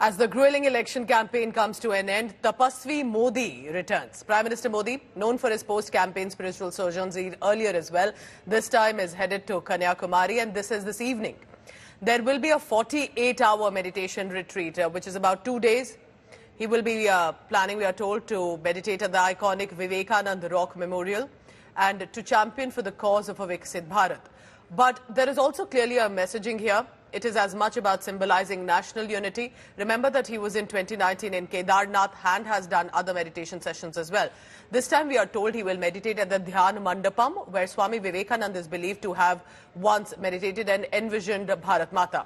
As the grueling election campaign comes to an end, Tapasvi Modi returns. Prime Minister Modi, known for his post-campaign spiritual sojourns earlier as well, this time is headed to Kanyakumari, and this is this evening. There will be a 48-hour meditation retreat, which is about 2 days. He will be planning, we are told, to meditate at the iconic Vivekananda Rock Memorial and to champion for the cause of a Viksit Bharat. But there is also clearly a messaging here. It is as much about symbolizing national unity. Remember that he was in 2019 in Kedarnath and has done other meditation sessions as well. This time we are told he will meditate at the Dhyan Mandapam, where Swami Vivekananda is believed to have once meditated and envisioned Bharat Mata.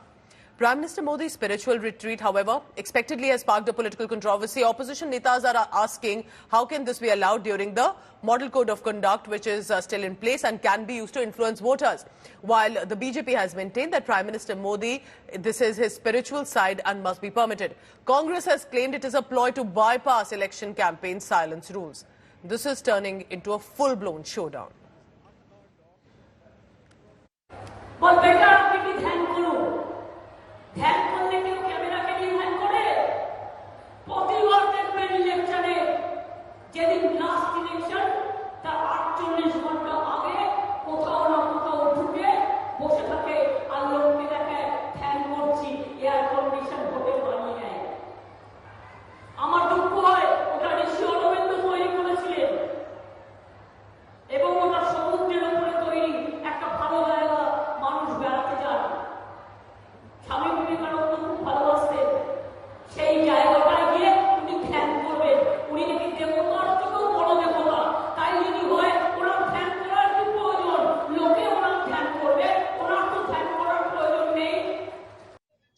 Prime Minister Modi's spiritual retreat, however, expectedly has sparked a political controversy. Opposition netas are asking how can this be allowed during the model code of conduct, which is still in place and can be used to influence voters. While the BJP has maintained that Prime Minister Modi, this is his spiritual side and must be permitted. Congress has claimed it is a ploy to bypass election campaign silence rules. This is turning into a full-blown showdown. ধ্যান করলে কেউ ক্যামেরাকে নিয়ে ধ্যান করে প্রতিবার দেখবেন ইলেকশনে যেদিন লাস্ট ইলেকশন তার 48 ঘন্টা আগে কোথাও না কোথাও ঢুকে বসে থাকে আর লোককে দেখে ধ্যান করছি এয়ার কন্ডিশন হোটেল বানিয়ে নেয়। আমার দুঃখ হয় ওটা ঋষি অরবিন্দ তৈরি করেছিলেন এবং ওটা সমুদ্রের উপরে তৈরি একটা ভালো জায়গা মানুষ বেড়াতে যান। স্বামী বিবেকানন্দ খুব ভালোবাসতেন, সেই জায়গাটায় গিয়ে উনি ধ্যান করবেন। উনি নাকি দেবতার থেকেও বড় দেবতা, তাই যদি হয় ওনার ধ্যান করার কি প্রয়োজন? লোকে ওনার ধ্যান করবে, ওনার তো ধ্যান করার প্রয়োজন নেই।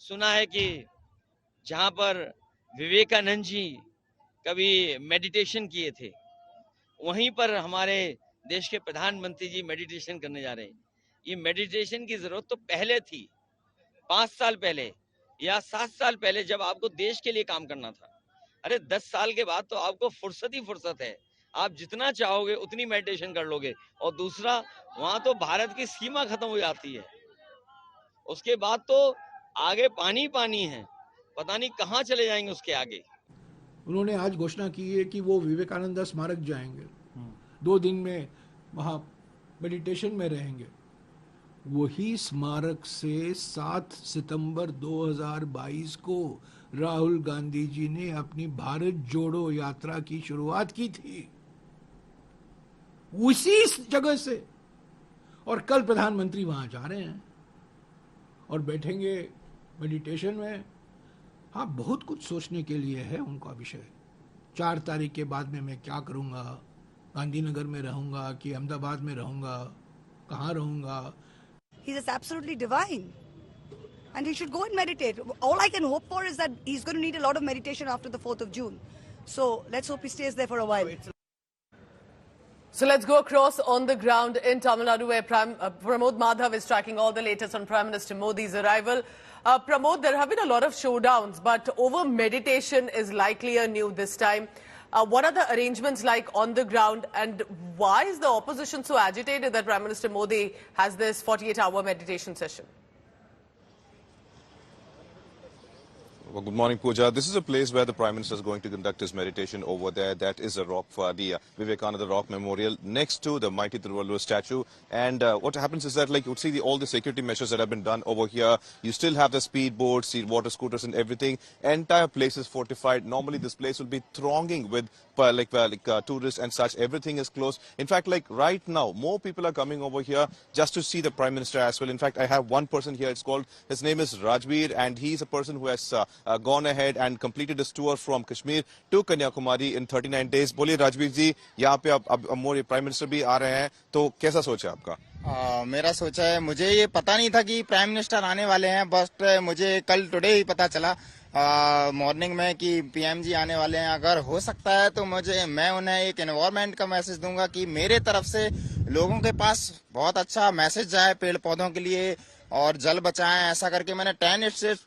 सुना है कि जहां पर विवेकानंद जी कभी मेडिटेशन किए थे, वहीं पर हमारे देश के प्रधानमंत्री जी मेडिटेशन करने जा रहे हैं। ये मेडिटेशन की जरूरत तो पहले थी, 5 साल पहले या 7 साल पहले, जब आपको देश के लिए काम करना था। अरे 10 साल के बाद तो आपको फुर्सत ही फुर्सत है, आप जितना चाहोगे उतनी मेडिटेशन कर लोगे। और दूसरा, वहां तो भारत की सीमा खत्म हो जाती है, उसके बाद तो आगे पानी पानी है, पता नहीं कहां चले जाएंगे उसके आगे। उन्होंने आज घोषणा की है कि वो विवेकानंद स्मारक जाएंगे, 2 दिन में वहां मेडिटेशन में रहेंगे। वही स्मारक से 7 सितंबर 2022 को राहुल गांधी जी ने अपनी भारत जोड़ो यात्रा की शुरुआत की थी, उसी जगह से। और कल प्रधानमंत्री वहां जा रहे हैं और बैठेंगे मेडिटेशन में। हाँ, बहुत कुछ सोचने के लिए है उनका विषय। 4 तारीख के बाद में मैं क्या करूंगा, गांधीनगर में रहूंगा कि अहमदाबाद में रहूंगा, कहाँ रहूंगा। He's just absolutely divine, and he should go and meditate. All I can hope for is that he's going to need a lot of meditation after the 4th of June. So let's hope he stays there for a while. So let's go across on the ground in Tamil Nadu, where Pramod Madhav is tracking all the latest on Prime Minister Modi's arrival. Pramod, there have been a lot of showdowns, but over meditation is likely a new this time. What are the arrangements like on the ground, and why is the opposition so agitated that Prime Minister Modi has this 48-hour meditation session? Well, good morning, Pooja. This is a place where the Prime Minister is going to conduct his meditation over there. That is a rock for the Vivekananda Rock Memorial next to the mighty Tiruvallur statue. And what happens is that, like, you would see all the security measures that have been done over here. You still have the speedboats, the water scooters and everything. Entire place is fortified. Normally, this place will be thronging with tourists and such. Everything is closed. In fact, like right now, more people are coming over here just to see the Prime Minister as well. In fact, I have one person here. His name is Rajveer, and he's a person who has gone ahead and completed his tour from Kashmir to Kanyakumari in 39 days. बोलिए राजवीर जी, यहाँ पे अब Modi prime minister भी आ रहे हैं, तो कैसा सोचा आपका? मेरा सोचा है, मुझे ये पता नहीं था कि प्राइम मिनिस्टर आने वाले हैं, बस मुझे कल टुडे ही पता चला मॉर्निंग में कि पीएम जी आने वाले हैं। अगर हो सकता है तो मैं उन्हें एक एनवायरमेंट का मैसेज दूंगा कि मेरे तरफ से लोगों के पास बहुत अच्छा मैसेज जाए पेड़ पौधों के लिए और जल बचाएं। ऐसा करके मैंने 10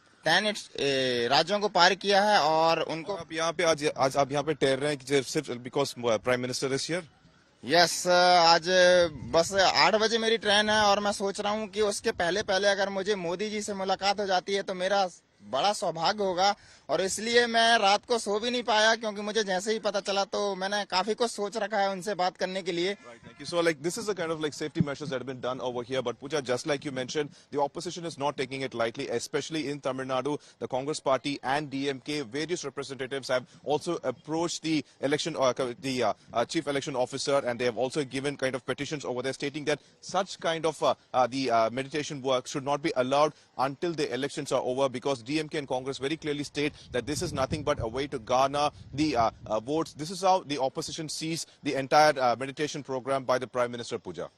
राज्यों को पार किया है और उनको आप यहाँ पे आज आप यहाँ पे ठहर रहे हैं सिर्फ because prime minister is here? Yes, आज बस 8 बजे मेरी ट्रेन है और मैं सोच रहा हूँ कि उसके पहले अगर मुझे मोदी जी से मुलाकात हो जाती है तो मेरा बड़ा सौभाग्य होगा। और इसलिए मैं रात को सो भी नहीं पाया, क्योंकि मुझे जैसे ही पता चला तो मैंने काफी कुछ सोच रखा है उनसे बात करने के लिए। Right, thank you. So, like, this is the kind of like safety measures that have been done over here. But Pooja, just like you mentioned, the opposition is not taking it lightly, especially in Tamil Nadu. The Congress Party and DMK, various representatives have also approached the election, chief election officer, and they have also given kind of petitions over there, stating that such kind of meditation work should not be allowed until the elections are over, because DMK and Congress very clearly state that this is nothing but a way to garner the votes. This is how the opposition sees the entire meditation program by the Prime Minister, Pooja.